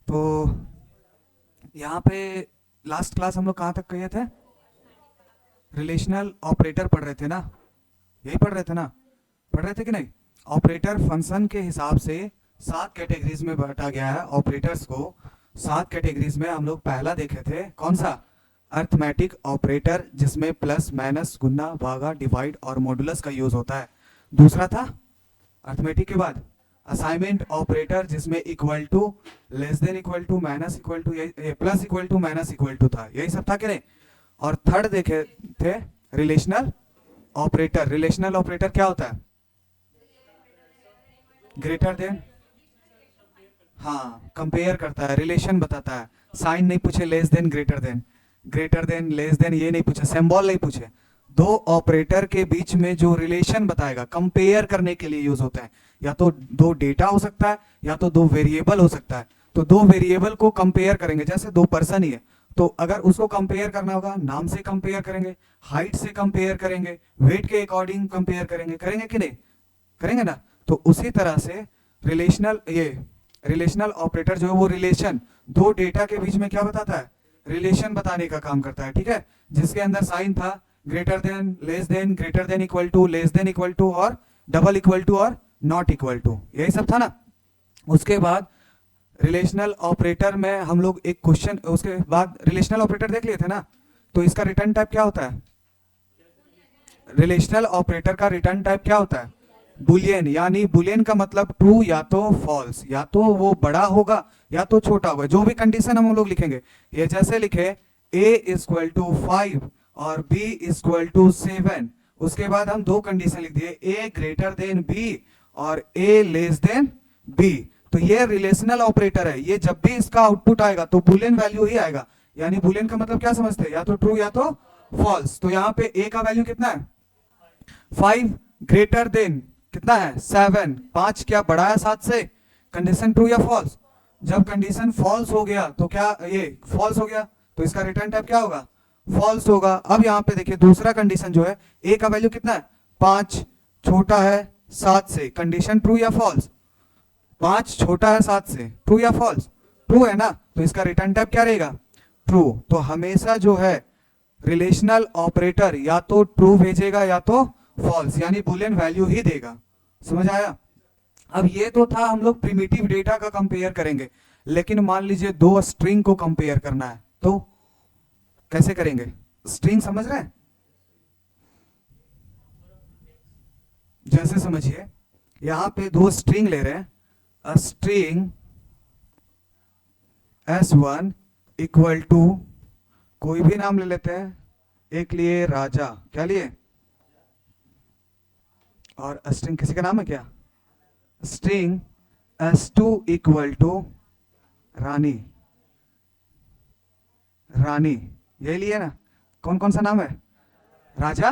तो यहाँ पे लास्ट क्लास हम लोग कहाँ तक गए थे? रिलेशनल ऑपरेटर पढ़ रहे थे ना? यही पढ़ रहे थे ना? पढ़ रहे थे कि नहीं? ऑपरेटर फंक्शन के हिसाब से 7 कैटेगरीज में बांटा गया है ऑपरेटर्स को। 7 कैटेगरीज में हम लोग पहला देखे थे कौन सा? अर्थमेटिक ऑपरेटर, जिसमें प्लस माइनस गुना भागा डिवाइड और मॉडुलस का यूज होता है। दूसरा था अर्थमेटिक के बाद असाइनमेंट ऑपरेटर, जिसमें equal to, less than equal to, minus equal to, plus equal to, minus equal to था। यही सब था कि नहीं? और थर्ड देखे थे रिलेशनल ऑपरेटर। रिलेशनल ऑपरेटर क्या होता है? ग्रेटर देन, हाँ, कंपेयर करता है, रिलेशन बताता है। साइन नहीं पूछे, less than, greater than, less then ये नहीं पूछे, सिंबल नहीं पूछे। दो ऑपरेटर के बीच में जो रिलेशन बताएगा, कंपेयर करने के लिए यूज होता है। या तो दो डेटा हो सकता है, या तो दो वेरिएबल हो सकता है। तो दो वेरिएबल को कंपेयर करेंगे, जैसे दो पर्सन ही है, तो अगर उसको कंपेयर करना होगा, नाम से कंपेयर करेंगे, हाइट से कंपेयर करेंगे, वेट के अकॉर्डिंग कंपेयर करेंगे, करेंगे कि नहीं? करेंगे ना? तो उसी तरह से रिलेशनल ऑपरेटर जो है वो रिलेशन, दो डेटा के बीच में क्या बताता है? रिलेशन बताने का काम करता है। ठीक है, जिसके अंदर साइन था, greater than, less than, greater than equal to, less than equal to, और डबल इक्वल टू, और नॉट इक्वल टू, यही सब था ना। उसके बाद रिलेशनल ऑपरेटर में हम लोग एक क्वेश्चन, उसके बाद रिलेशनल ऑपरेटर देख लिए थे ना। तो इसका रिटर्न टाइप क्या होता है? रिलेशनल ऑपरेटर का रिटर्न टाइप क्या होता है? बुलियन। यानी बुलियन का मतलब ट्रू या तो फॉल्स, या तो वो बड़ा होगा या तो छोटा होगा, जो भी कंडीशन हम लोग लिखेंगे। ये जैसे लिखे a इक्वल टू 5 और b इक्वल टू 7, उसके बाद हम दो कंडीशन लिख दिए, a ग्रेटर देन b और a लेस देन b। तो ये रिलेशनल ऑपरेटर है, ये जब भी इसका आउटपुट आएगा तो बुलियन वैल्यू ही आएगा। यानी बुलियन का मतलब क्या समझते हैं? या तो ट्रू या तो फॉल्स। तो यहाँ पे a का वैल्यू कितना है? 5 ग्रेटर देन कितना है? 7। 5 क्या बड़ा है 7 से? कंडीशन ट्रू या फॉल्स? जब कंडीशन फॉल्स हो गया तो क्या, ये फॉल्स हो गया, तो इसका रिटर्न टाइप क्या होगा? फॉल्स होगा। अब यहाँ पे देखिए दूसरा कंडीशन जो है, ए का वैल्यू कितना है? 5 छोटा है 7 से, कंडीशन ट्रू या फॉल्स? 5 छोटा है 7 से, ट्रू या फॉल्स? ट्रू है ना, तो इसका रिटर्न टाइप क्या रहेगा? ट्रू। तो हमेशा जो है रिलेशनल ऑपरेटर या तो ट्रू भेजेगा या तो फॉल्स, यानी बुलियन वैल्यू ही देगा। समझ आया? अब ये तो था हम लोग प्रिमिटिव डेटा का कंपेयर करेंगे, लेकिन मान लीजिए दो स्ट्रिंग को कंपेयर करना है, तो कैसे करेंगे? स्ट्रिंग समझ रहे हैं? जैसे समझिए यहां पे दो स्ट्रिंग ले रहे हैं, स्ट्रिंग S1 इक्वल टू, कोई भी नाम ले लेते हैं, एक लिए राजा, क्या लिए? और स्ट्रिंग किसी का नाम है क्या? स्ट्रिंग S2 इक्वल टू रानी, रानी, यही लिए ना? कौन कौन सा नाम है? राजा,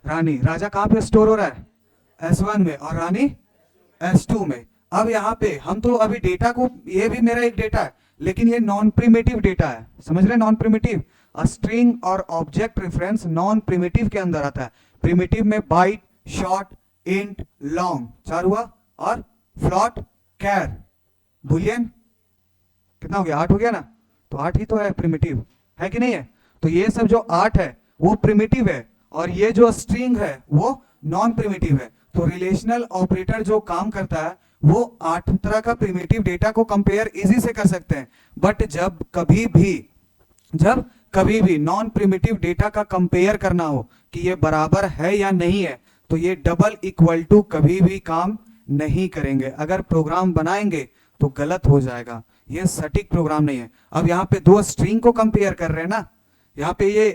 रानी। राजा कहां पे स्टोर हो रहा है? S1 में, और रानी S2 में। अब यहाँ पे हम तो अभी डेटा को, ये भी मेरा एक डेटा है, लेकिन ये नॉन प्रिमिटिव डेटा है, समझ रहे? Non primitive. स्ट्रिंग और ऑब्जेक्ट रेफरेंस नॉन प्रिमिटिव के अंदर आता है। प्रिमिटिव में बाइट, शॉर्ट, इंट, लॉन्ग, चार हुआ, और फ्लॉट, कैर, बुलियन, कितना हो गया? 8 हो गया ना? तो 8 ही तो है प्रिमिटिव, है कि नहीं है? तो ये सब जो 8 है वो प्रिमिटिव है, और ये जो स्ट्रिंग है वो नॉन प्रिमिटिव है। तो रिलेशनल ऑपरेटर जो काम करता है वो 8 तरह का प्रिमिटिव डेटा को कंपेयर इजी से कर सकते हैं। बट जब कभी भी नॉन प्रिमिटिव डेटा का कंपेयर करना हो कि ये बराबर है या नहीं है, तो ये डबल इक्वल टू कभी भी काम नहीं करेंगे। अगर प्रोग्राम बनाएंगे तो गलत हो जाएगा, ये सटीक प्रोग्राम नहीं है। अब यहाँ पे दो स्ट्रिंग को कंपेयर कर रहे हैं ना, यहाँ पे ये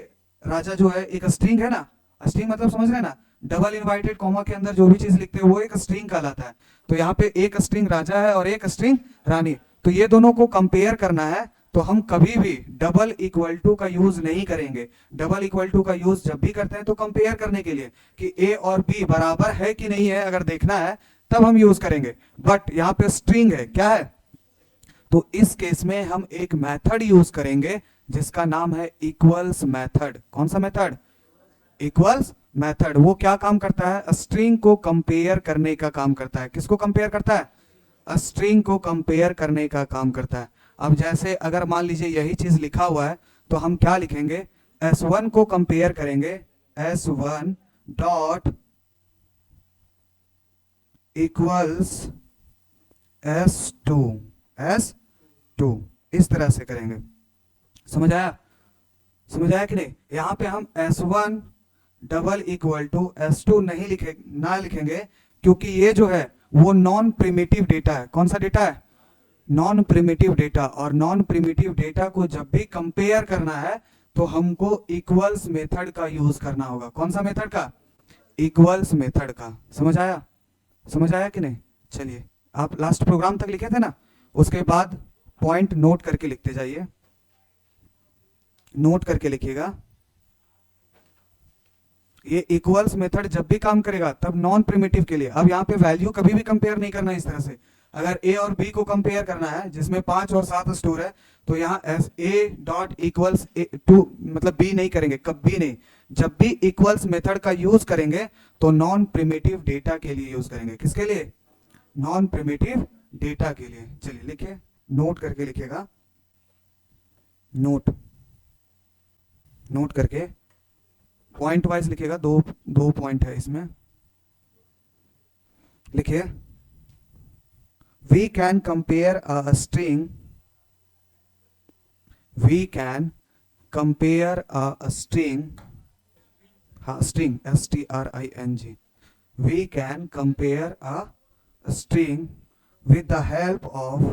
राजा जो है एक स्ट्रिंग है ना। स्ट्रिंग मतलब समझ रहे हैं ना? डबल इनवाइटेड कॉमा के अंदर जो भी चीज लिखते हैं वो एक स्ट्रिंग कहलाता है। तो यहाँ पे एक स्ट्रिंग राजा है और एक स्ट्रिंग रानी, तो ये दोनों को कंपेयर करना है, तो हम कभी भी डबल इक्वल टू का यूज नहीं करेंगे। डबल इक्वल टू का यूज जब भी करते हैं तो कंपेयर करने के लिए कि ए और बी बराबर है कि नहीं है, अगर देखना है तब हम यूज करेंगे। बट यहाँ पे स्ट्रिंग है, क्या है? तो इस केस में हम एक मेथड यूज करेंगे जिसका नाम है इक्वल्स मेथड। कौन सा मेथड? Equals method. वो क्या काम करता है? स्ट्रिंग को कंपेयर करने का काम करता है। किसको कंपेयर करता है? स्ट्रिंग को कंपेयर करने का काम करता है। अब जैसे अगर मान लीजिए यही चीज लिखा हुआ है तो हम क्या लिखेंगे, S1 को कंपेयर करेंगे S1 डॉट इक्वल्स S2 इस तरह से करेंगे। समझ आया, समझ आया कि नहीं? यहां पे हम S1 double equal to S2 नहीं लिखेंगे क्योंकि ये जो है वो नॉन प्रिमिटिव डेटा है। कौन सा डेटा है? Non primitive data. और नॉन प्रिमिटिव डेटा को जब भी कंपेयर करना है तो हमको इक्वल्स मेथड का यूज करना होगा। कौन सा मेथड का? इक्वल्स मेथड का। समझ आया, समझ आया कि नहीं? चलिए, आप लास्ट प्रोग्राम तक लिखे थे ना, उसके बाद पॉइंट नोट करके लिखते जाइए, नोट करके लिखिएगा। ये इक्वल्स मेथड जब भी काम करेगा तब नॉन प्रिमिटिव के लिए। अब यहाँ पे वैल्यू कभी भी कंपेयर नहीं करना इस तरह से। अगर ए और बी को कंपेयर करना है जिसमें 5 और 7 स्टोर है तो यहाँ ए डॉट इक्वल्स टू मतलब बी नहीं करेंगे, कभी नहीं। जब भी इक्वल्स मेथड का यूज करेंगे तो नॉन प्रिमिटिव डेटा के लिए यूज करेंगे। किसके लिए? नॉन प्रिमिटिव डेटा के लिए। चलिए लिखिए, नोट करके लिखिएगा, नोट करके पॉइंट वाइज लिखिएगा। दो पॉइंट है इसमें। लिखिए, we can compare a string string string we can compare a string with the help of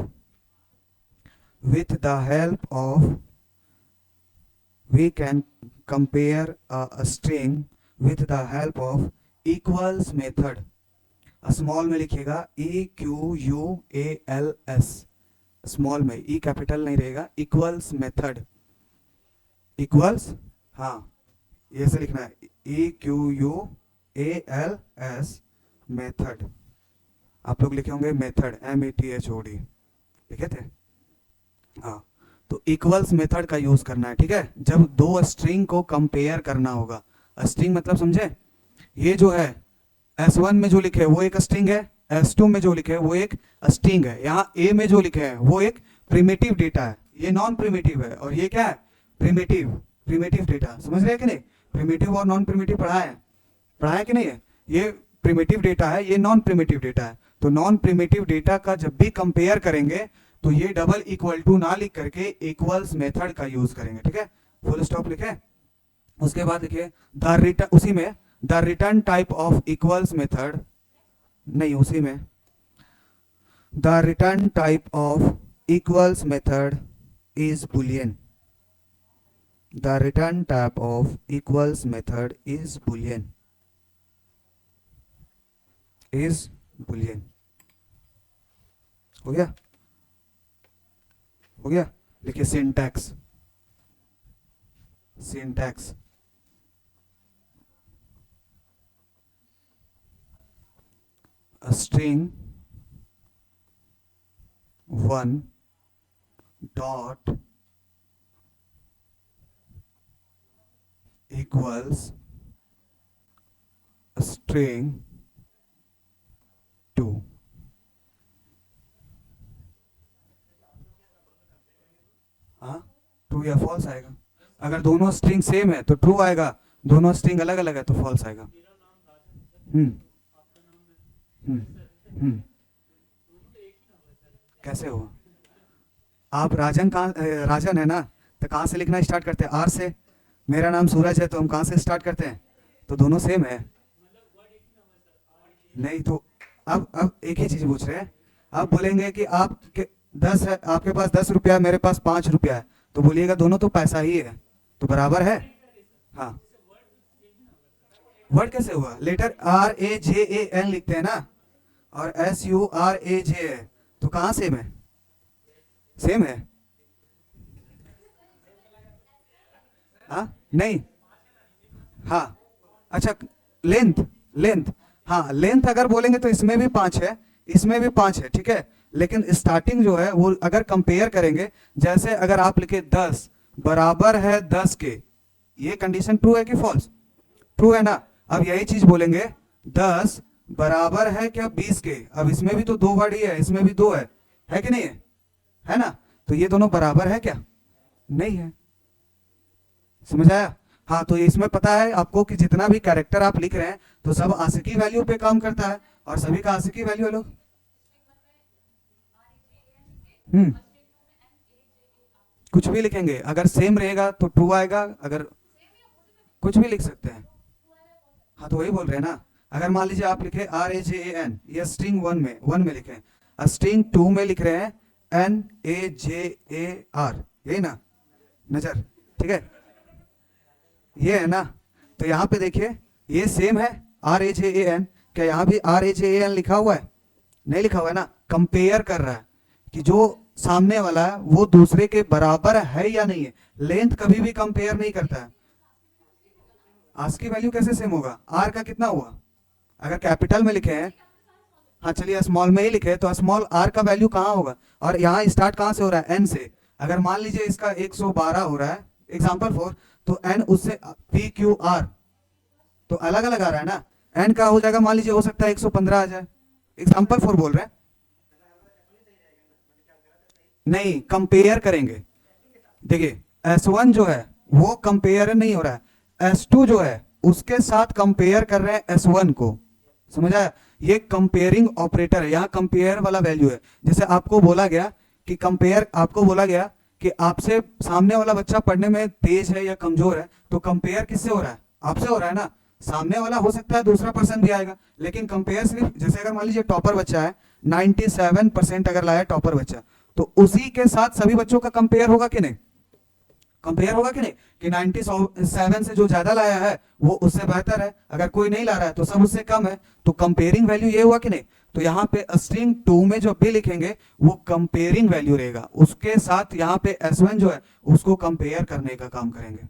we can compare a string with the help of equals method। Small में लिखिएगा EQUALS, small में, E capital नहीं रहेगा। Equals method, equals, हाँ ये से लिखना है, EQUALS मेथड। आप लोग लिखे होंगे मेथड, METHOD लिखे थे, हाँ। तो इक्वल्स मेथड का यूज करना है, ठीक है, जब दो स्ट्रिंग को कंपेयर करना होगा। स्ट्रिंग मतलब समझे? ये जो है S1 में जो लिखे है वो एक स्ट्रिंग है, S2 में जो लिखे है वो एक स्ट्रिंग है। यहाँ A में जो लिखे है वो एक प्रिमिटिव डेटा है, ये नॉन प्रिमिटिव है, और ये क्या है? Primitive data. समझ रहे हैं कि नहीं? प्रिमिटिव और नॉन प्रिमिटिव पढ़ा है कि नहीं है? ये प्रिमिटिव डेटा है, ये नॉन प्रिमिटिव डेटा है। तो नॉन प्रिमिटिव डेटा का जब भी कंपेयर करेंगे तो ये डबल इक्वल टू ना लिख करके इक्वल्स मेथड का यूज करेंगे, ठीक है। फुल स्टॉप लिखे, उसके बाद लिखिए द रिटर्न, उसी में the return type of equals method, नहीं उसी में, the return type of equals method is Boolean. The return type of equals method is Boolean, हो गया, हो गया। लिखिए syntax, a string 1 dot equals a string 2। हाँ, ट्रू या फॉल्स आएगा। अगर दोनों स्ट्रिंग सेम है तो ट्रू आएगा, दोनों स्ट्रिंग अलग अलग है तो फॉल्स आएगा। कैसे हुआ? आप राजन है ना, तो कहाँ से लिखना स्टार्ट करते हैं? आर से। मेरा नाम सूरज है तो हम कहाँ से स्टार्ट करते हैं? तो दोनों सेम है। नहीं तो अब एक ही चीज पूछ रहे हैं। आप बोलेंगे कि आपके 10 है, आपके पास 10 रुपया, मेरे पास 5 रुपया है, तो बोलिएगा दोनों तो पैसा ही है, तो बराबर है। हाँ, वर्ड कैसे हुआ? लेटर RAJAN लिखते हैं ना, और SURAJ है, तो कहाँ सेम है? सेम है। हाँ नहीं, हाँ अच्छा, लेंथ, हाँ लेंथ अगर बोलेंगे तो इसमें भी 5 है, इसमें भी 5 है, ठीक है। लेकिन स्टार्टिंग जो है वो अगर कंपेयर करेंगे, जैसे अगर आप लिखे 10 बराबर है 10 के, ये कंडीशन ट्रू है कि फॉल्स? ट्रू है ना। अब यही चीज बोलेंगे 10 बराबर है क्या 20 के, अब इसमें भी तो 2 वर्ड ही है, इसमें भी 2 है कि नहीं है? है ना। तो ये दोनों बराबर है क्या? नहीं है। समझ आया? हाँ, तो इसमें पता है आपको कि जितना भी कैरेक्टर आप लिख रहे हैं तो सब आशिकी वैल्यू पे काम करता है, और सभी का आशिकी वैल्यू है लोग। हम्म, कुछ भी लिखेंगे, अगर सेम रहेगा तो ट्रू आएगा, अगर कुछ भी लिख सकते हैं। हाँ, तो वही बोल रहे हैं ना। अगर मान लीजिए आप लिखे RAJAN, ये स्ट्रिंग वन में लिखे, स्ट्रिंग 2 में लिख रहे हैं NAJAR, यही ना नजर? ठीक है, ये है ना। तो यहाँ पे देखिए ये सेम है RAJAN, क्या यहाँ भी RAJAN लिखा हुआ है? नहीं लिखा हुआ है ना। कंपेयर कर रहा है कि जो सामने वाला है वो दूसरे के बराबर है या नहीं है। लेंथ कभी भी कंपेयर नहीं करता है। आस्क की वैल्यू कैसे सेम होगा? आर का कितना हुआ? अगर कैपिटल में लिखे हैं, हाँ चलिए स्मॉल में ही लिखे, तो स्मॉल आर का वैल्यू कहाँ होगा? और यहाँ स्टार्ट कहाँ से हो रहा है? एन से। अगर मान लीजिए इसका 112 हो रहा है एग्जाम्पल 4, तो एन उससे PQR तो अलग अलग आ रहा है ना। एन का हो जाएगा, मान लीजिए हो सकता है 115 आ जाए, एग्जाम्पल 4 बोल रहे हैं। नहीं, कंपेयर करेंगे। देखिए S1 जो है वो कंपेयर नहीं हो रहा है, S2 जो है उसके साथ कंपेयर कर रहे हैं S1 को। समझ आया? ये कंपेयरिंग ऑपरेटर है, यहाँ कंपेयर वाला वैल्यू है। जैसे आपको बोला गया कि कंपेयर, आपको बोला गया कि आपसे सामने वाला बच्चा पढ़ने में तेज है या कमजोर है, तो कंपेयर किससे हो रहा है? आपसे हो रहा है ना। सामने वाला हो सकता है दूसरा पर्सन भी आएगा, लेकिन कंपेयर सिर्फ, जैसे अगर मान लीजिए टॉपर बच्चा है, 97% अगर लाया टॉपर बच्चा, तो उसी के साथ सभी बच्चों का कंपेयर होगा कि नहीं? कंपेयर होगा कि नहीं? कि 97 से जो ज्यादा लाया है वो उससे बेहतर है, अगर कोई नहीं ला रहा है तो सब उससे कम है, तो कंपेयरिंग वैल्यू ये हुआ कि नहीं? तो यहाँ पे स्ट्रिंग 2 में जो भी लिखेंगे वो कंपेयरिंग वैल्यू रहेगा, उसके साथ यहाँ पे S1 जो है उसको कंपेयर करने का काम करेंगे।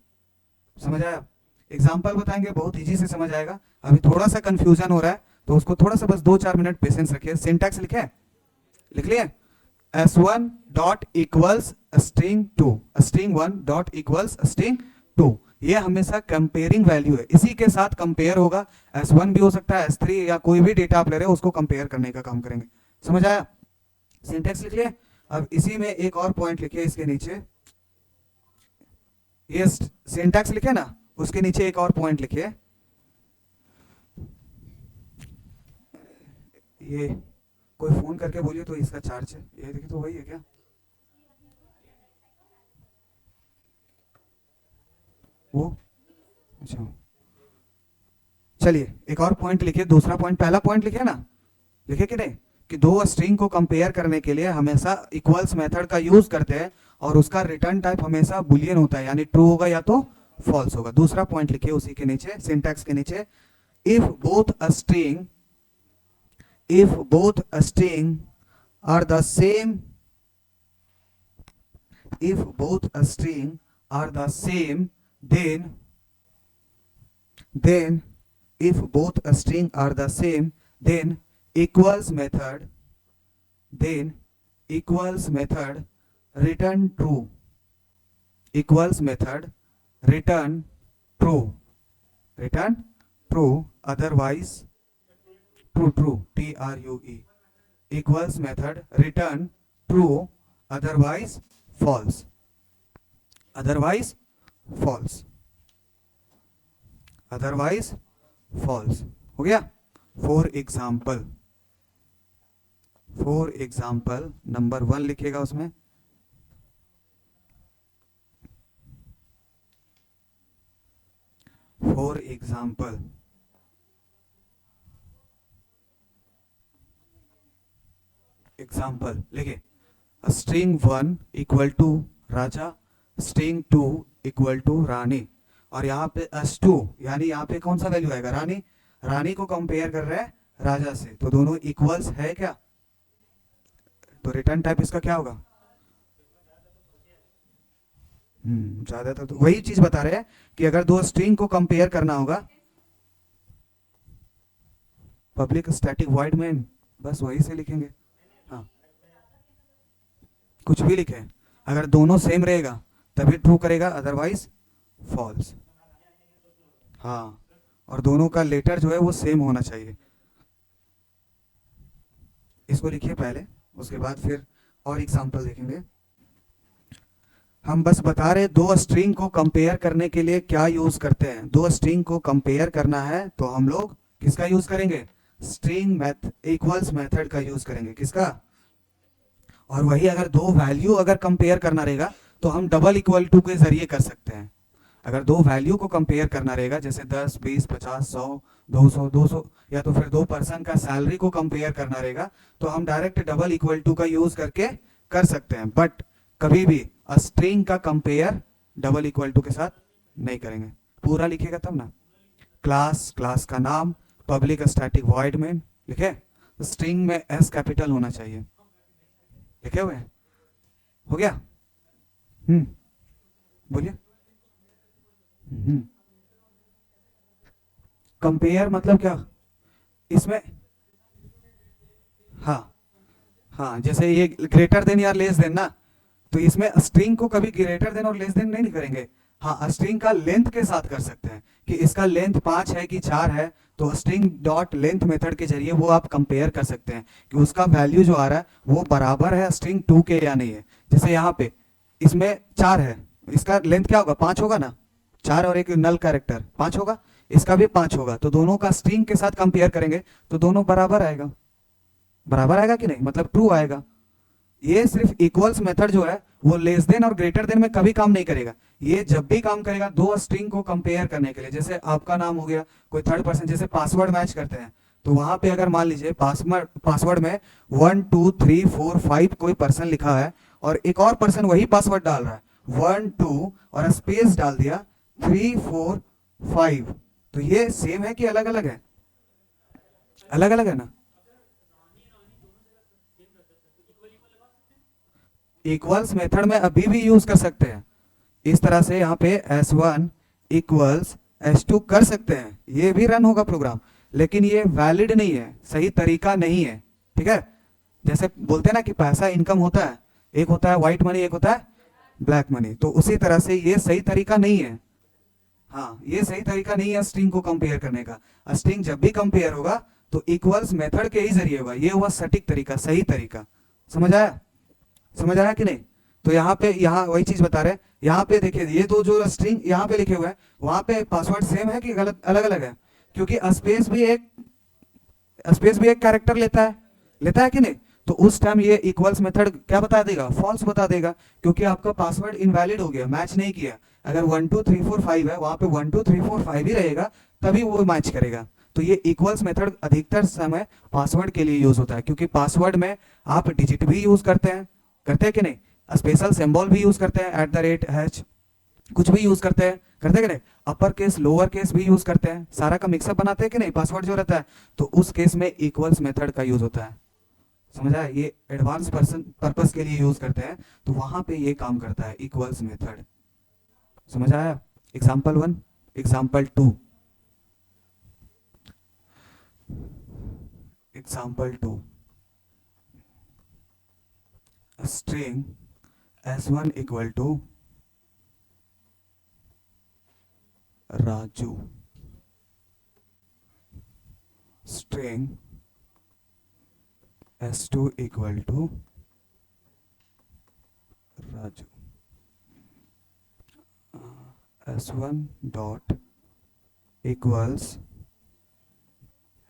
समझ आया? एग्जाम्पल बताएंगे, बहुत इजी से समझ आएगा। अभी थोड़ा सा कंफ्यूजन हो रहा है तो उसको थोड़ा सा बस 2-4 मिनट पेशेंस रखिए। सिंटैक्स लिखे, लिख लिए? S1 dot equals string 2, string 1 dot equals string 2, ये हमेशा कंपेयरिंग वैल्यू है, इसी के साथ कंपेयर होगा। S1 भी हो सकता है, S3, या कोई भी डेटा आप ले रहे हो उसको कंपेयर करने का काम करेंगे। समझ आया? सिंटैक्स लिख लिए। अब इसी में एक और पॉइंट लिखिए, इसके नीचे ये सिंटैक्स लिखे ना, उसके नीचे एक और पॉइंट लिखिए। ये कोई फोन करके बोलिए तो इसका चार्ज है, ये देखिए तो वही है क्या? वो अच्छा, चलिए एक और पॉइंट लिखिए, दूसरा पॉइंट। पहला पॉइंट लिखिए ना, लिखे कि नहीं? कि दो स्ट्रिंग को कंपेयर करने के लिए हमेशा इक्वल्स मेथड का यूज करते हैं, और उसका रिटर्न टाइप हमेशा बुलियन होता है, यानी ट्रू होगा या तो फॉल्स होगा। दूसरा पॉइंट लिखिए उसी के नीचे, सिंटैक्स के नीचे, if both a string are the same if both a string are the same then if both a string are the same then equals method return true, equals method return true, otherwise true TRUE, equals method return true, otherwise false, हो गया। For example number 1 लिखिएगा उसमें। For example लिखिए, string 1 equal to Raja, string 2 equal to Rani, और यहाँ पे S2 यानी यहाँ पे कौन सा वैल्यू आएगा? रानी को कंपेयर कर रहे हैं राजा से, तो दोनों इक्वल्स है क्या? तो रिटर्न टाइप इसका क्या होगा? ज्यादातर तो वही चीज बता रहे हैं कि अगर दो स्ट्रिंग को कंपेयर करना होगा, पब्लिक स्टैटिक वॉइड मेन, बस वही से लिखेंगे। हाँ, कुछ भी लिखे, अगर दोनों सेम रहेगा तभी ट्रू करेगा, अदरवाइज फॉल्स। हाँ, और दोनों का लेटर जो है वो सेम होना चाहिए। इसको लिखिए पहले, उसके बाद फिर और एग्जाम्पल देखेंगे। हम बस बता रहे दो स्ट्रिंग को कंपेयर करने के लिए क्या यूज करते हैं। दो स्ट्रिंग को कंपेयर करना है तो हम लोग किसका यूज करेंगे? स्ट्रिंग मेथ इक्वल्स मेथड का यूज करेंगे। किसका? और वही अगर दो वैल्यू अगर कंपेयर करना रहेगा तो हम डबल इक्वल टू के जरिए कर सकते हैं। अगर दो वैल्यू को कंपेयर करना रहेगा जैसे 10, 20, 50, 100, 200 या तो फिर दो पर्सन का सैलरी को कंपेयर करना रहेगा तो हम डायरेक्ट डबल इक्वल टू का यूज करके कर सकते हैं। बट कभी भी स्ट्रिंग का कंपेयर डबल इक्वल टू के साथ नहीं करेंगे। पूरा लिखेगा तब ना। क्लास, क्लास का नाम, पब्लिक स्टैटिक वॉइड में लिखे, स्ट्रिंग में एस कैपिटल होना चाहिए। लिखे हुए हैं? हो गया? बोलिए। कंपेयर मतलब क्या इसमें? हाँ हाँ, जैसे ये ग्रेटर देन या लेस देन ना, तो इसमें स्ट्रिंग को कभी ग्रेटर देन और लेस देन नहीं करेंगे। हाँ, स्ट्रिंग का लेंथ के साथ कर सकते हैं कि इसका लेंथ 5 है कि 4 है, तो स्ट्रिंग डॉट लेंथ मेथड के जरिए वो आप कंपेयर कर सकते हैं कि उसका वैल्यू जो आ रहा है वो बराबर है स्ट्रिंग 2 के या नहीं है। जैसे यहाँ पे इसमें 4 है, इसका लेंथ क्या होगा? 5 होगा ना। 4 और एक नल कैरेक्टर 5 होगा, इसका भी 5 होगा, तो दोनों का स्ट्रिंग के साथ कंपेयर करेंगे तो दोनों बराबर आएगा। बराबर आएगा कि नहीं? मतलब ट्रू आएगा। ये सिर्फ इक्वल्स मेथड जो है वो लेस देन और ग्रेटर देन में कभी काम नहीं करेगा। ये जब भी काम करेगा दो स्ट्रिंग को कंपेयर करने के लिए, जैसे आपका नाम हो गया, कोई थर्ड पर्सन, जैसे पासवर्ड मैच करते हैं तो वहां पे अगर मान लीजिए पासवर्ड में 1 2 3 4 5 कोई पर्सन लिखा है और एक और पर्सन वही पासवर्ड डाल रहा है 1 2 और स्पेस डाल दिया 3 4 5, तो ये सेम है कि अलग अलग है? अलग अलग है ना। इक्वल्स मेथड में अभी भी यूज कर सकते हैं। इस तरह से यहाँ पे S1 इक्वल्स S2 कर सकते हैं, ये भी रन होगा प्रोग्राम, लेकिन ये वैलिड नहीं है, सही तरीका नहीं है। ठीक है? जैसे बोलते हैं ना कि पैसा इनकम होता है, एक होता है व्हाइट मनी, एक होता है ब्लैक मनी, तो उसी तरह से ये सही तरीका नहीं है। हाँ, ये सही तरीका नहीं है स्ट्रिंग को कंपेयर करने का। स्ट्रिंग जब भी कंपेयर होगा तो इक्वल्स मेथड के ही जरिए होगा, ये हुआ सटीक तरीका, सही तरीका। समझ आया? समझ आया कि नहीं? तो यहाँ पे यहाँ वही चीज बता रहे हैं। यहाँ पे देखिए ये दो जो स्ट्रिंग यहाँ पे लिखे हुए हैं वहां पे पासवर्ड सेम है कि गलत अलग अलग है? क्योंकि स्पेस भी एक कैरेक्टर लेता है कि नहीं? तो उस टाइम ये इक्वल्स मेथड क्या बता देगा? फॉल्स बता देगा, क्योंकि आपका पासवर्ड इनवैलिड हो गया, मैच नहीं किया। अगर 1 2 3 4 5 है वहां पे 1 2 3 4 5 ही रहेगा तभी वो मैच करेगा। तो ये इक्वल्स मेथड अधिकतर समय पासवर्ड के लिए यूज होता है, क्योंकि पासवर्ड में आप डिजिट भी यूज करते हैं कि नहीं? स्पेशल सिंबल भी यूज करते हैं, @h कुछ भी यूज करते हैं कि नहीं? अपर केस लोअर केस भी यूज करते हैं, सारा का मिक्सअप बनाते हैं कि नहीं पासवर्ड जो रहता है, तो उस केस में इक्वल्स मेथड का यूज होता है। समझ आया? ये एडवांस पर्पस के लिए यूज करते हैं, तो वहां पे ये काम करता है इक्वल्स मेथड। समझ आया? Example 1, example 2। Example 2, string S1 equal to Raju, string S2 equal to Raju, S1 dot equals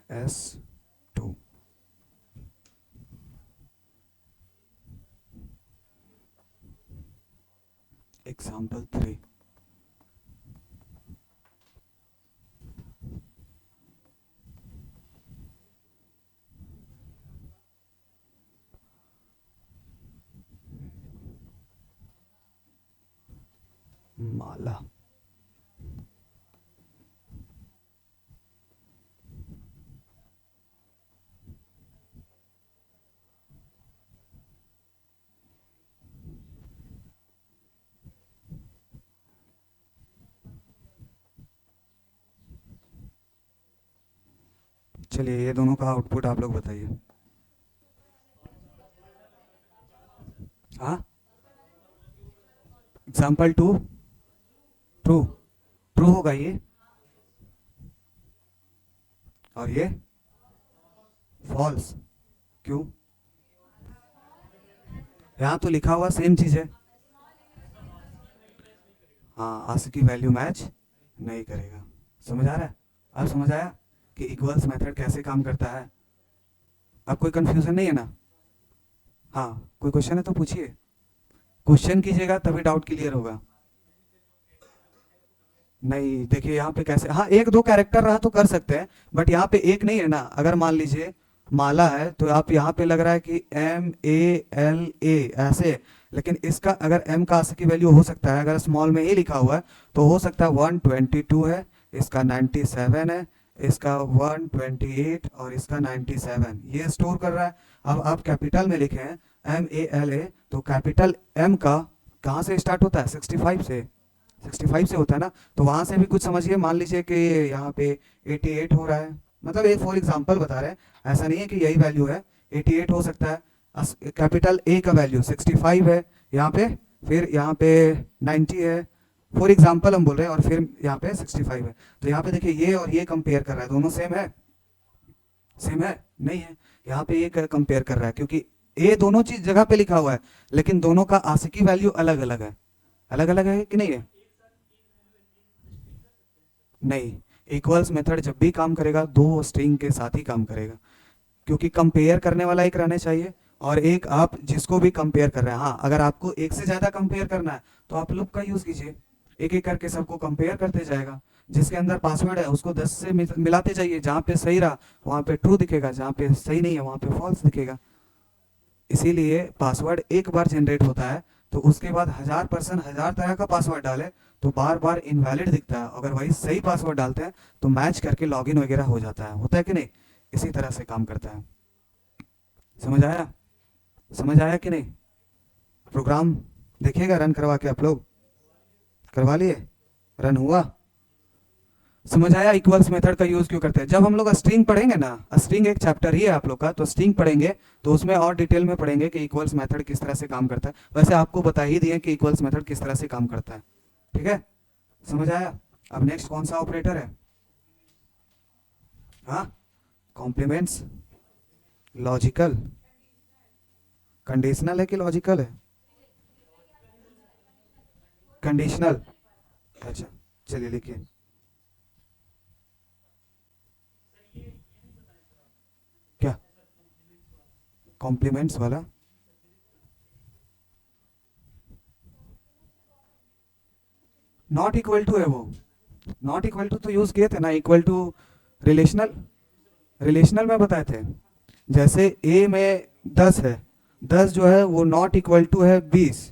S2। Example 3, माला। चलिए ये दोनों का आउटपुट आप लोग बताइए। हाँ, एग्जाम्पल 2 ट्रू, ट्रू होगा ये, और ये फॉल्स। क्यों? यहां तो लिखा हुआ सेम चीज है। हाँ, आस्की वैल्यू मैच नहीं करेगा। समझ आ रहा है? अब समझ आया कि इक्वल्स मेथड कैसे काम करता है? अब कोई कंफ्यूजन नहीं है ना? हाँ, कोई क्वेश्चन है तो पूछिए, क्वेश्चन कीजिएगा तभी डाउट क्लियर होगा। नहीं, देखिए यहाँ पे कैसे, हाँ एक दो कैरेक्टर रहा तो कर सकते हैं, बट यहाँ पे एक नहीं है ना। अगर मान लीजिए माला है तो आप यहाँ पे लग रहा है कि MALA ऐसे, लेकिन इसका अगर M का आस्की वैल्यू हो सकता है, अगर स्मॉल में ही लिखा हुआ है तो हो सकता है 122 है, इसका 97 है, इसका 128 और इसका 97, ये स्टोर कर रहा है। अब आप कैपिटल में लिखे हैं MALA, तो कैपिटल M का कहाँ से स्टार्ट होता है? 65 से, 65 से होता है ना। तो वहां से भी कुछ समझिए, मान लीजिए कि यहाँ पे 88 हो रहा है, मतलब एक फॉर एग्जांपल बता रहे हैं, ऐसा नहीं है कि यही वैल्यू है, 88 हो सकता है। कैपिटल A का वैल्यू 65 है यहाँ पे, फिर यहाँ पे 90 है, फॉर एग्जांपल हम बोल रहे हैं, और फिर यहाँ पे 65 है। तो यहाँ पे देखिए ये और ये कंपेयर कर रहा है, दोनों सेम है? सेम है? नहीं है। यहाँ पे ये कंपेयर कर रहा है क्योंकि A दोनों चीज जगह पे लिखा हुआ है, लेकिन दोनों का आस्की वैल्यू अलग अलग है। अलग अलग है कि नहीं है? नहीं, इक्वल्स मेथड जब भी काम करेगा दो स्ट्रिंग के साथ ही काम करेगा, क्योंकि कंपेयर करने वाला एक रहना चाहिए, और एक आप जिसको भी कंपेयर कर रहे हैं। हाँ, अगर आपको एक से ज्यादा कंपेयर करना है तो आप लूप का यूज कीजिए, एक एक करके सबको कंपेयर करते जाएगा। जिसके अंदर पासवर्ड है उसको 10 से मिलाते जाइए, जहाँ पे सही रहा वहाँ पे ट्रू दिखेगा, जहाँ पे सही नहीं है वहाँ पे फॉल्स दिखेगा। इसीलिए पासवर्ड एक बार जनरेट होता है तो उसके बाद 1000% 1000 तरह का पासवर्ड डाले तो बार बार इनवैलिड दिखता है। अगर वही सही पासवर्ड डालते हैं तो मैच करके लॉगिन वगैरह हो जाता है। होता है कि नहीं? इसी तरह से काम करता है। समझ आया? समझ आया कि नहीं? प्रोग्राम देखिएगा रन करवा के, आप लोग करवा लिए, रन हुआ? समझ आया इक्वल्स मेथड का यूज क्यों करते हैं? जब हम लोग स्ट्रिंग पढ़ेंगे ना, स्ट्रिंग एक चैप्टर ही है आप लोग का, तो स्ट्रिंग पढ़ेंगे तो उसमें और डिटेल में पढ़ेंगे कि इक्वल्स मेथड किस तरह से काम करता है। वैसे आपको बता ही दिए कि इक्वल्स मेथड किस तरह से काम करता है। ठीक है, समझ आया? अब नेक्स्ट कौन सा ऑपरेटर है? हाँ, कॉम्प्लीमेंट्स। लॉजिकल, कंडीशनल है कि लॉजिकल है? कंडीशनल। अच्छा, चलिए लिखिए। क्या? कॉम्प्लीमेंट्स वाला? नॉट इक्वल टू है वो। नॉट इक्वल टू तो यूज किए थे ना, इक्वल टू रिलेशनल, रिलेशनल में बताए थे। जैसे ए में 10 है, 10 जो है वो नॉट इक्वल टू है 20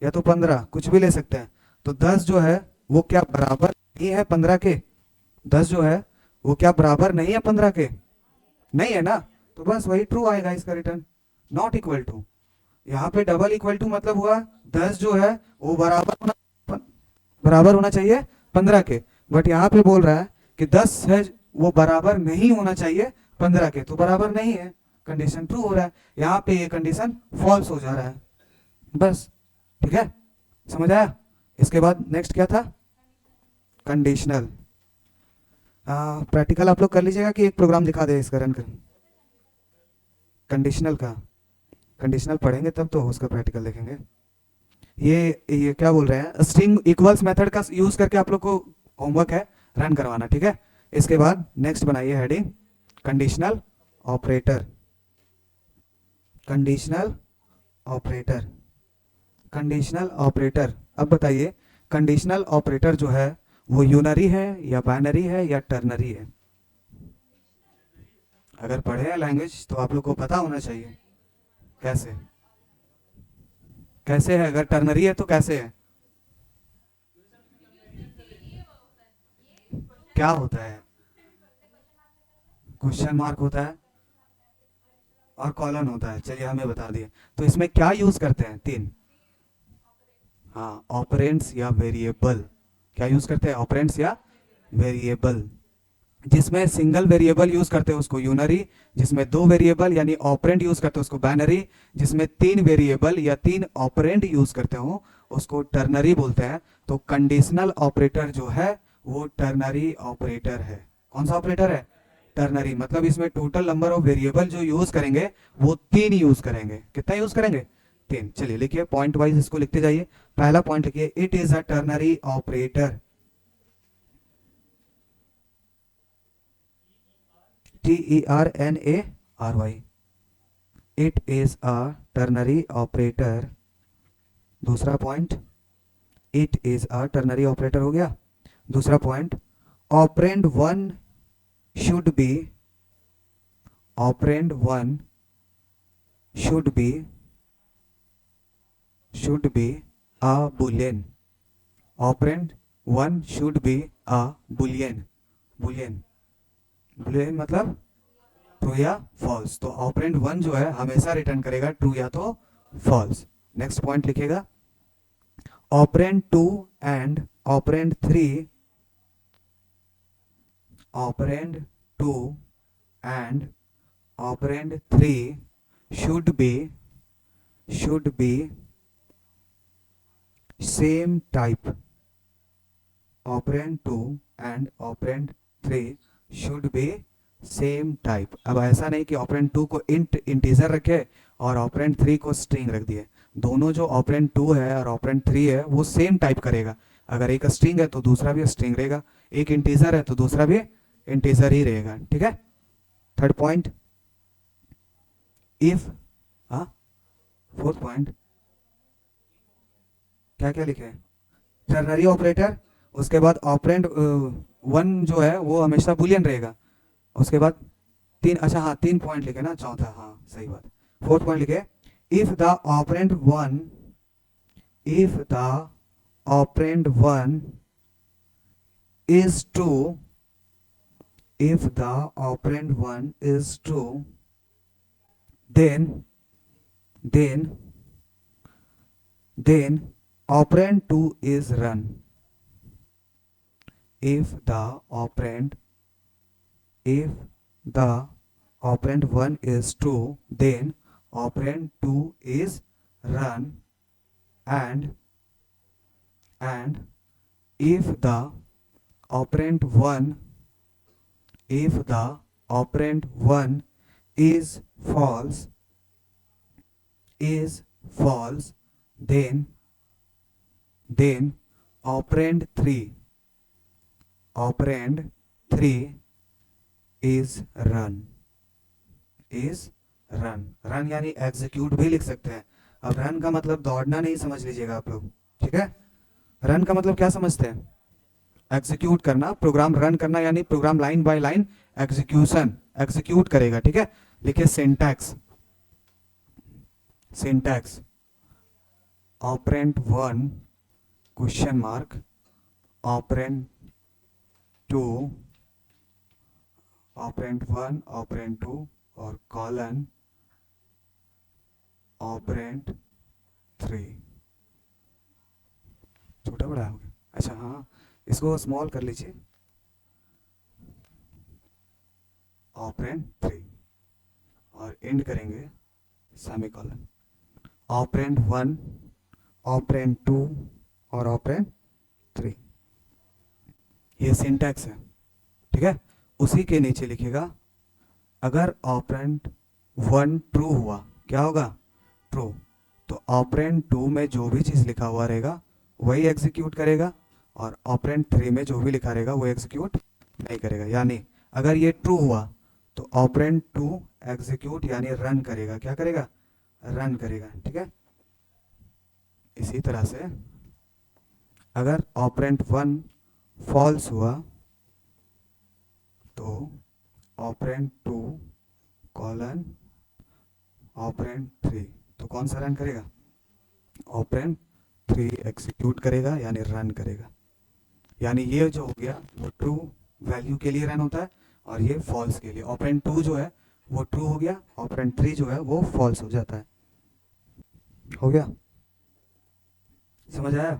या तो 15, कुछ भी ले सकते हैं। तो 10 जो है वो क्या बराबर नहीं है 15 के? 10 जो है वो क्या बराबर नहीं है 15 के? नहीं है ना, तो बस वही ट्रू आएगा इसका रिटर्न, नॉट इक्वल टू। यहाँ पे डबल इक्वल टू मतलब हुआ 10 जो है वो बराबर होना चाहिए 15 के, बट यहाँ पे बोल रहा है कि 10 है वो बराबर नहीं होना चाहिए 15 के, तो बराबर नहीं है, कंडीशन ट्रू हो रहा है। यहाँ पे ये कंडीशन फॉल्स हो जा रहा है, बस। ठीक है, समझ आया? इसके बाद नेक्स्ट क्या था? कंडीशनल। प्रैक्टिकल आप लोग कर लीजिएगा कि एक प्रोग्राम दिखा दे इसका रन कर। कंडीशनल का, कंडीशनल पढ़ेंगे तब तो उसका प्रैक्टिकल देखेंगे। ये क्या बोल रहे हैं? स्ट्रिंग इक्वल्स मेथड का यूज करके आप लोग को होमवर्क है रन करवाना। ठीक है, इसके बाद नेक्स्ट बनाइए heading conditional operator. Conditional operator, conditional operator. अब बताइए कंडीशनल ऑपरेटर जो है वो यूनरी है या बाइनरी है या टर्नरी है? अगर पढ़े हैं लैंग्वेज तो आप लोग को पता होना चाहिए। कैसे? कैसे है? अगर टर्नरी है तो कैसे है? क्या होता है? क्वेश्चन मार्क होता है और कॉलन होता है। चलिए हमें बता दिए, तो इसमें क्या यूज करते हैं? 3। हाँ, ऑपरेंड्स या वेरिएबल। क्या यूज करते हैं? ऑपरेंड्स या वेरिएबल। जिसमें सिंगल वेरिएबल यूज करते हैं उसको यूनरी, जिसमें 2 वेरिएबल यानी ऑपरेंड यूज करते हैं उसको बाइनरी, जिसमें 3 वेरिएबल या 3 ऑपरेंड यूज करते हो उसको टर्नरी बोलते हैं। तो कंडीशनल ऑपरेटर जो है वो टर्नरी ऑपरेटर है। कौन सा ऑपरेटर है? टर्नरी। मतलब इसमें टोटल नंबर ऑफ वेरिएबल जो यूज करेंगे वो 3 यूज करेंगे। कितना यूज करेंगे? 3। चलिए लिखिए पॉइंट वाइज इसको लिखते जाइए। पहला पॉइंट लिखिए, it is a ternary operator. TERNARY, it is a ternary operator. दूसरा point, it is a ternary operator हो गया। दूसरा point, operand 1 should be, operand 1 should be a boolean, operand 1 should be a boolean, boolean मतलब true या false. तो operand 1 जो है हमेशा रिटर्न करेगा ट्रू या तो फॉल्स। नेक्स्ट पॉइंट लिखेगा, operand 2 and operand 3, operand 2 and operand 3 should be same type, operand 2 and operand 3 should be same type. अब ऐसा नहीं कि ऑपरेंड 2 को इंटीजर रखे और ऑपरेंड 3 को स्ट्रिंग रख दिए। दोनों जो ऑपरेंड 2 है और ऑपरेंड 3 है वो सेम टाइप करेगा। अगर एक स्ट्रिंग है तो दूसरा भी स्ट्रिंग रहेगा, एक इंटीजर है तो दूसरा भी इंटीजर ही रहेगा। ठीक है। Third point, if, fourth point क्या क्या लिखे, टर्नरी ऑपरेटर, उसके बाद ऑपरेंड 1 जो है वो हमेशा बुलियन रहेगा। उसके बाद 3, अच्छा हाँ 3 पॉइंट लिखे ना, चौथा, हाँ सही बात। फोर्थ पॉइंट लिखे, if the operand 1 is true, if the operand 1 is true, then operand 2 is run. If the operand 1 is true, then operand 2 is run, and if the operand 1 is false, then operand 3 is run, run यानी execute भी लिख सकते हैं। अब run का मतलब दौड़ना नहीं समझ लीजिएगा आप लोग, ठीक है। रन का मतलब क्या समझते हैं, एग्जीक्यूट करना, प्रोग्राम रन करना यानी program line by line execute करेगा। ठीक है। लिखिए syntax, operand 1 question mark, operand 2, operand 1 operand 2 और कॉलन ऑपरेंड 3। छोटा बड़ा हो गया, अच्छा हाँ इसको स्मॉल कर लीजिए, ऑपरेंड 3 और एंड करेंगे सेमीकोलन, ऑपरेंड 1 ऑपरेंड 2 और ऑपरेंड 3। ये सिंटैक्स है। ठीक है। उसी के नीचे लिखिएगा, अगर ऑपरेंड 1 ट्रू हुआ, क्या होगा, ट्रू, तो ऑपरेंड 2 में जो भी चीज लिखा हुआ रहेगा वही एग्जीक्यूट करेगा, और ऑपरेंड 3 में जो भी लिखा रहेगा वो एग्जीक्यूट नहीं करेगा। यानी अगर ये ट्रू हुआ तो ऑपरेंड 2 एग्जीक्यूट यानी रन करेगा, क्या करेगा, रन करेगा। ठीक है। इसी तरह से अगर ऑपरेंड 1 फॉल्स हुआ तो ऑपरेंड 2 कॉलन ऑपरेंड 3, तो कौन सा रन करेगा, ऑपरेंड 3 एग्जीक्यूट करेगा यानी रन करेगा। यानी ये जो हो गया वो ट्रू वैल्यू के लिए रन होता है और ये फॉल्स के लिए। ऑपरेंड 2 जो है वो ट्रू हो गया, ऑपरेंड 3 जो है वो फॉल्स हो जाता है। हो गया, समझ आया।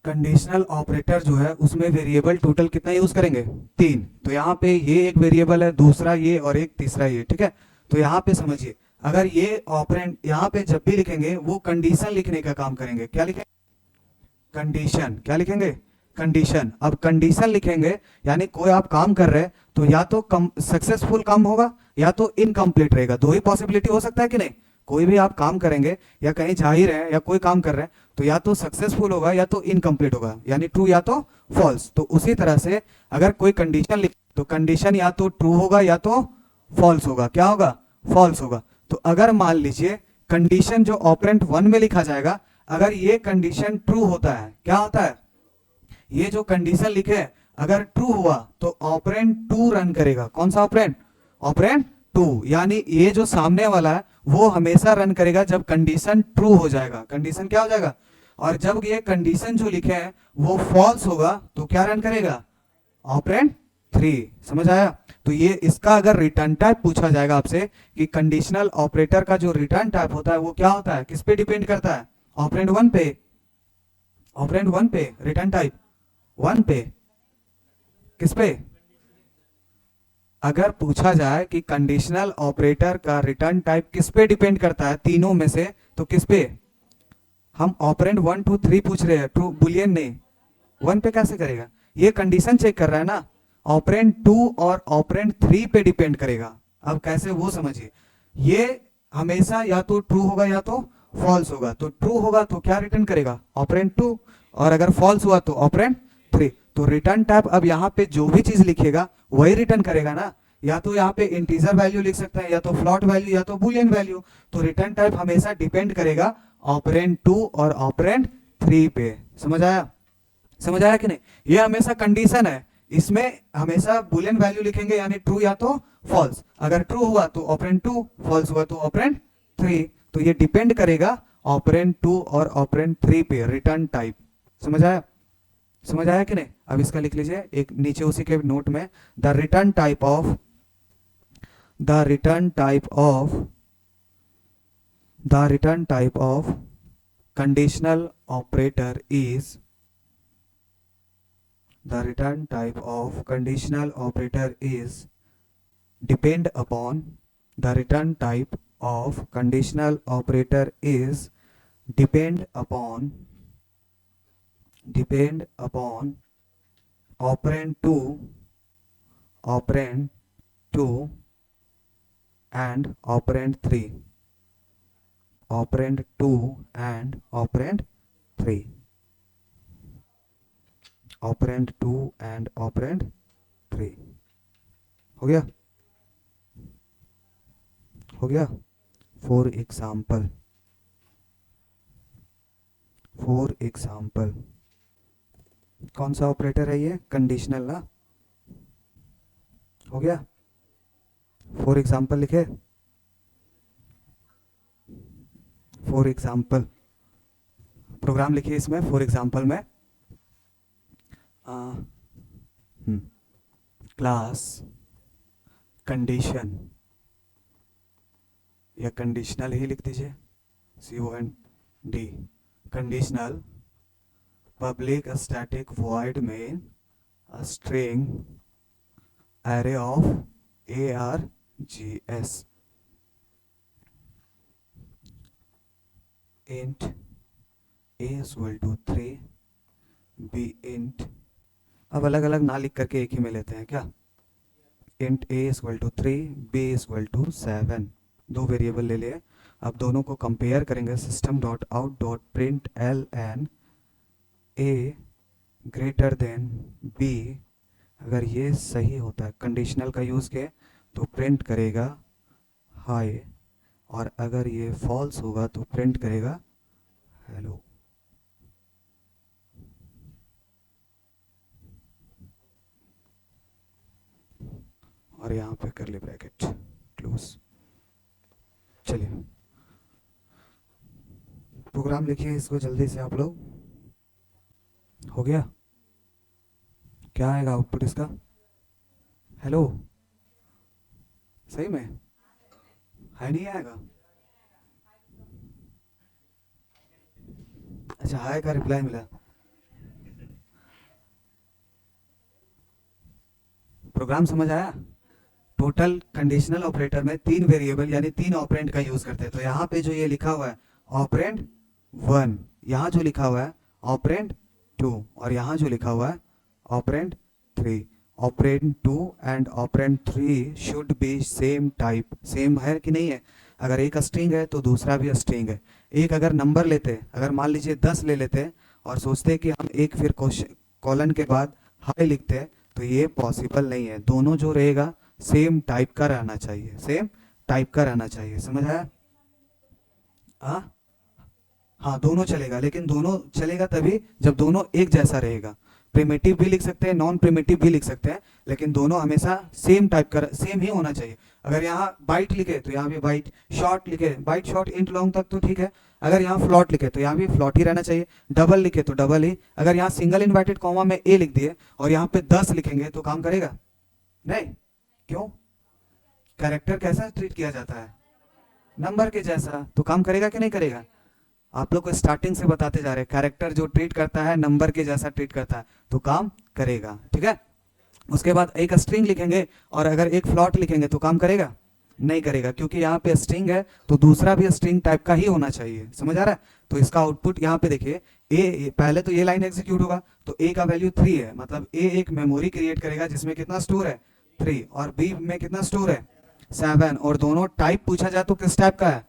कंडीशनल ऑपरेटर जो है उसमें वेरिएबल टोटल कितना यूज करेंगे, 3। तो यहाँ पे ये एक वेरिएबल है, दूसरा ये और एक तीसरा ये। ठीक है। तो यहाँ पे समझिए, अगर ये ऑपरेंड यहाँ पे जब भी लिखेंगे वो कंडीशन लिखने का काम करेंगे। क्या लिखेंगे, कंडीशन। क्या लिखेंगे, कंडीशन। अब कंडीशन लिखेंगे यानी कोई आप काम कर रहे हैं तो या तो सक्सेसफुल काम होगा या तो इनकम्प्लीट रहेगा। दो ही पॉसिबिलिटी हो सकता है कि नहीं, कोई भी आप काम करेंगे या कहीं जा ही रहे हैं या कोई काम कर रहे हैं तो या तो सक्सेसफुल होगा या तो इनकम्प्लीट होगा, यानी ट्रू या तो फॉल्स। तो उसी तरह से अगर कोई कंडीशन लिखे तो कंडीशन या तो ट्रू होगा या तो फॉल्स होगा। क्या होगा? फॉल्स होगा। तो अगर मान लीजिए कंडीशन जो ऑपरेंट 1 में लिखा जाएगा, अगर ये कंडीशन ट्रू होता है, क्या होता है? ये जो कंडीशन लिखे है अगर ट्रू हुआ तो ऑपरेंड 2 रन करेगा। कौन सा ऑपरेंड? ऑपरेंड 2, यानी ये जो सामने वाला है वो हमेशा रन करेगा जब कंडीशन ट्रू हो जाएगा। कंडीशन क्या हो जाएगा? और जब ये कंडीशन जो लिखे है वो फॉल्स होगा तो क्या रन करेगा? ऑपरेंड 3। समझ आया? तो ये इसका अगर रिटर्न टाइप पूछा जाएगा आपसे कि कंडीशनल ऑपरेटर का जो रिटर्न टाइप होता है वो क्या होता है, किस पे डिपेंड करता है? ऑपरेंड 1 पे। ऑपरेंड 1 पे रिटर्न टाइप 1 पे, किस पे? अगर पूछा जाए कि कंडीशनल ऑपरेटर का रिटर्न टाइप किस पे डिपेंड करता है तीनों में से, तो किस पे? हम ऑपरेंड 1 2 3 पूछ रहे हैं, ट्रू बुलियन नहीं। 1 पे कैसे करेगा? ये कंडीशन चेक कर रहा है ना, ऑपरेंड 2 और ऑपरेंड 3 पे डिपेंड करेगा। अब कैसे वो समझिए, ये हमेशा या तो ट्रू होगा या तो फॉल्स होगा। तो ट्रू होगा तो क्या रिटर्न करेगा? ऑपरेंड 2, और अगर फॉल्स हुआ तो ऑपरेंड 3। तो रिटर्न टाइप अब यहाँ पे जो भी चीज लिखेगा वही रिटर्न करेगा ना, या तो यहाँ पे इंटीजर वैल्यू लिख सकते हैं या तो फ्लोट वैल्यू या तो बुलियन वैल्यू। तो रिटर्न टाइप हमेशा डिपेंड करेगा ऑपरेंड 2 और ऑपरेंड 3 पे। समझ आया? समझ आया कि नहीं? ये हमेशा कंडीशन है, इसमें हमेशा बुलियन वैल्यू लिखेंगे यानी ट्रू या तो फॉल्स। अगर ट्रू हुआ तो ऑपरेंड 2, फॉल्स हुआ तो ऑपरेंड 3। तो ये डिपेंड करेगा ऑपरेंड 2 और ऑपरेंड 3 पे, रिटर्न टाइप। समझ आया? समझ आया कि नहीं? अब इसका लिख लीजिए एक नीचे उसी के नोट में, the return type of conditional operator is depend upon the return type of conditional operator is depend upon operand 2 and operand 3, operand 2 and operand 3, operand 2 and operand 3। हो गया? हो गया? फॉर एग्जाम्पल कौन सा ऑपरेटर है ये? Conditional ना। हो गया? फॉर एग्जाम्पल लिखे, फॉर एग्जाम्पल प्रोग्राम लिखिए इसमें। फॉर एग्जाम्पल में क्लास कंडीशन या कंडीशनल ही लिख दीजिए, COND, conditional public static void main string array of args int a is equal to 3 b int, अब अलग अलग ना लिख करके एक ही में लेते हैं क्या? int a is equal to 3 b is equal to 7, दो वेरिएबल ले लिए। अब दोनों को कंपेयर करेंगे, system.out.println a greater than b। अगर ये सही होता है, कंडीशनल का यूज किए, तो प्रिंट करेगा हाई, और अगर ये फॉल्स होगा तो प्रिंट करेगा हेलो। और यहाँ पे कर ले ब्रैकेट क्लोज। चलिए प्रोग्राम लिखिए इसको जल्दी से आप लोग। हो गया? क्या आएगा आउटपुट इसका? हेलो? सही में हाई नहीं आएगा? अच्छा, हाई का रिप्लाई मिला। प्रोग्राम समझ आया? टोटल कंडीशनल ऑपरेटर में 3 वेरिएबल यानी 3 ऑपरेंड का यूज करते हैं। तो यहाँ पे जो ये लिखा हुआ है ऑपरेंड 1, यहाँ जो लिखा हुआ है ऑपरेंड 2, और यहाँ जो लिखा हुआ है operand 3। Operand 2 and operand 3 should be same type. Same है कि नहीं है? अगर एक स्ट्रिंग है तो दूसरा भी स्ट्रिंग है। एक अगर नंबर लेते, अगर मान लीजिए 10 ले लेते और सोचते कि हम एक फिर कॉलन के बाद हाई लिखते हैं, तो ये पॉसिबल नहीं है। दोनों जो रहेगा सेम टाइप का रहना चाहिए, सेम टाइप का रहना चाहिए। समझ आया? हाँ दोनों चलेगा, लेकिन दोनों चलेगा तभी जब दोनों एक जैसा रहेगा। प्रिमिटिव भी लिख सकते हैं, नॉन प्रिमिटिव भी लिख सकते हैं, लेकिन दोनों हमेशा सेम टाइप का, सेम ही होना चाहिए। अगर यहाँ बाइट लिखे तो यहाँ भी बाइट, शॉर्ट लिखे बाइट शॉर्ट इंट लॉन्ग तक तो ठीक है। अगर यहाँ फ्लॉट लिखे तो यहाँ भी फ्लॉट ही रहना चाहिए। डबल लिखे तो डबल ही। अगर यहाँ सिंगल इन्वर्टेड कॉमा में ए लिख दिए और यहाँ पे 10 लिखेंगे तो काम करेगा नहीं? क्यों? कैरेक्टर कैसा ट्रीट किया जाता है? नंबर के जैसा। तो काम करेगा कि नहीं करेगा? आप लोग को स्टार्टिंग से बताते जा रहे हैं, कैरेक्टर जो ट्रीट करता है नंबर के जैसा ट्रीट करता है तो काम करेगा, ठीक है। उसके बाद एक स्ट्रिंग लिखेंगे और अगर एक फ्लॉट लिखेंगे तो काम करेगा नहीं करेगा, क्योंकि यहाँ पे स्ट्रिंग है तो दूसरा भी स्ट्रिंग टाइप का ही होना चाहिए। समझ आ रहा है? तो इसका आउटपुट यहाँ पे देखिए, ए पहले तो ये लाइन एग्जीक्यूट होगा तो ए का वैल्यू 3 है, मतलब ए एक मेमोरी क्रिएट करेगा जिसमें कितना स्टोर है 3, और बी में कितना स्टोर है 7, और दोनों टाइप पूछा जाए तो किस टाइप का है?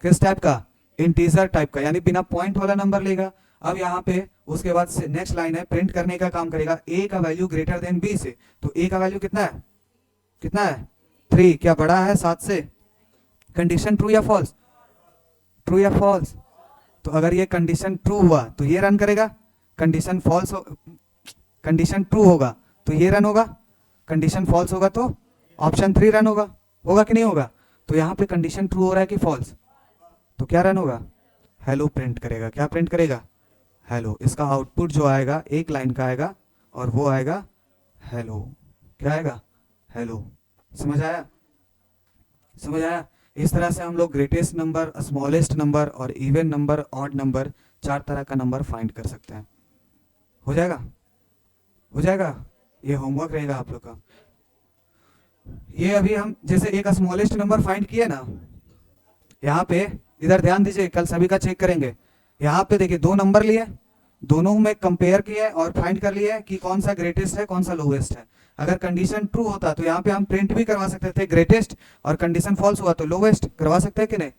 किस टाइप का? इंटीजर टाइप का, यानी बिना पॉइंट वाला नंबर लेगा। अब यहाँ पे उसके बाद से नेक्स्ट लाइन है, प्रिंट करने का काम करेगा ए का वैल्यू ग्रेटर देन बी से। तो ए का वैल्यू कितना है? कितना है? 3। क्या बड़ा है 7 से? कंडीशन ट्रू या फॉल्स? ट्रू या फॉल्स? तो अगर ये कंडीशन ट्रू हुआ तो ये रन करेगा, कंडीशन फॉल्स कंडीशन ट्रू होगा तो ये रन होगा, कंडीशन फॉल्स होगा तो ऑप्शन 3 रन होगा। होगा कि नहीं होगा? तो यहाँ पे कंडीशन ट्रू हो रहा है कि फॉल्स, तो क्या रन होगा? हेलो प्रिंट करेगा। क्या प्रिंट करेगा? हेलो। इसका आउटपुट जो आएगा एक लाइन का आएगा और वो आएगा हेलो। क्या आएगा? हेलो। समझ आया? समझ आया? इस तरह से हम लोग ग्रेटेस्ट नंबर, स्मॉलेस्ट नंबर और इवन नंबर, ऑड नंबर, 4 तरह का नंबर फाइंड कर सकते हैं। हो जाएगा? हो जाएगा? ये होमवर्क रहेगा आप लोग का। ये अभी हम जैसे एक स्मॉलेस्ट नंबर फाइंड किए ना, यहाँ पे इधर ध्यान दीजिए, कल सभी का चेक करेंगे। यहाँ पे देखिए 2 नंबर लिए, दोनों में कंपेयर किए और फाइंड कर लिए कि कौन सा ग्रेटेस्ट है कौन सा लोवेस्ट है। अगर कंडीशन ट्रू होता तो यहाँ पे हम प्रिंट भी करवा सकते थे ग्रेटेस्ट, और कंडीशन फॉल्स हुआ तो लोवेस्ट। करवा सकते हैं कि नहीं?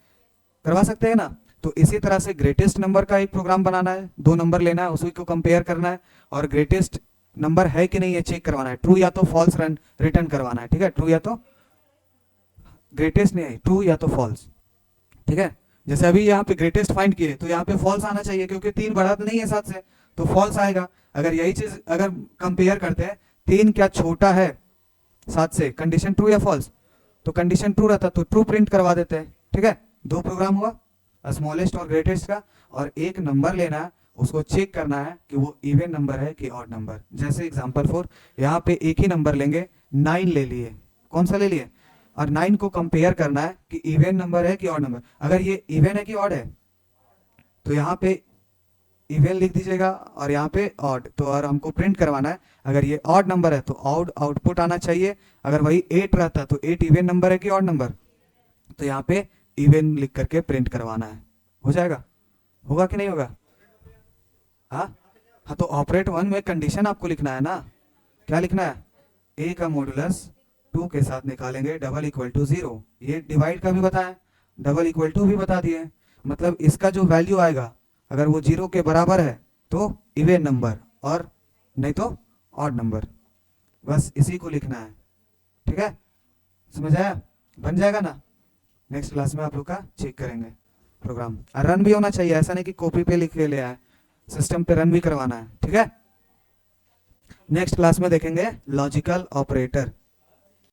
करवा सकते हैं ना। तो इसी तरह से ग्रेटेस्ट नंबर का एक प्रोग्राम बनाना है, 2 नंबर लेना है, उसी को कंपेयर करना है और ग्रेटेस्ट नंबर है कि नहीं ये चेक करवाना है। ट्रू या तो फॉल्स रिटर्न करवाना है, ठीक है। ट्रू या तो ग्रेटेस्ट नहीं है, ट्रू या तो फॉल्स, ठीक है। जैसे अभी यहाँ पे ग्रेटेस्ट फाइंड किए तो यहाँ पे फॉल्स आना चाहिए, क्योंकि 3 बड़ा तो नहीं है 7 से, तो फॉल्स आएगा। अगर यही चीज अगर कंपेयर करते हैं, 3 क्या छोटा है 7 से, कंडीशन ट्रू या फॉल्स? तो कंडीशन ट्रू रहता तो ट्रू प्रिंट करवा देते हैं, ठीक है। 2 प्रोग्राम हुआ, स्मॉलेस्ट और ग्रेटेस्ट का, और एक नंबर लेना है, उसको चेक करना है कि वो इवन नंबर है कि ऑड नंबर। जैसे एग्जांपल 4, यहाँ पे एक ही नंबर लेंगे, 9 ले लिए। कौन सा ले लिए? और 9 को कंपेयर करना है कि इवन नंबर है कि ऑड नंबर। अगर ये इवन है कि ऑड है तो यहाँ पे इवन लिख दीजिएगा और यहाँ पे ऑड, तो और हमको प्रिंट करवाना है। अगर ये ऑड नंबर है तो ऑड आउटपुट आना चाहिए। अगर वही 8 रहता तो 8 इवन नंबर है कि ऑड नंबर, तो यहाँ पे इवन लिख करके प्रिंट करवाना है। हो जाएगा? होगा कि नहीं होगा? हाँ, तो ऑपरेट 1 में कंडीशन आपको लिखना है ना। क्या लिखना है? ए का मॉडुलस 2 के साथ निकालेंगे डबल इक्वल टू 0। ये डिवाइड का भी बताया, डबल इक्वल टू भी बता दिए। मतलब इसका जो वैल्यू आएगा अगर वो 0 के बराबर है तो इवन नंबर, और नहीं तो ऑड नंबर। बस इसी को लिखना है, ठीक है। समझ आया? बन जाएगा ना। नेक्स्ट क्लास में आप लोग का चेक करेंगे प्रोग्राम। रन भी होना चाहिए, ऐसा नहीं कि कॉपी पे लिख के ले आए, सिस्टम पे रन भी करवाना है, ठीक है। नेक्स्ट क्लास में देखेंगे लॉजिकल ऑपरेटर।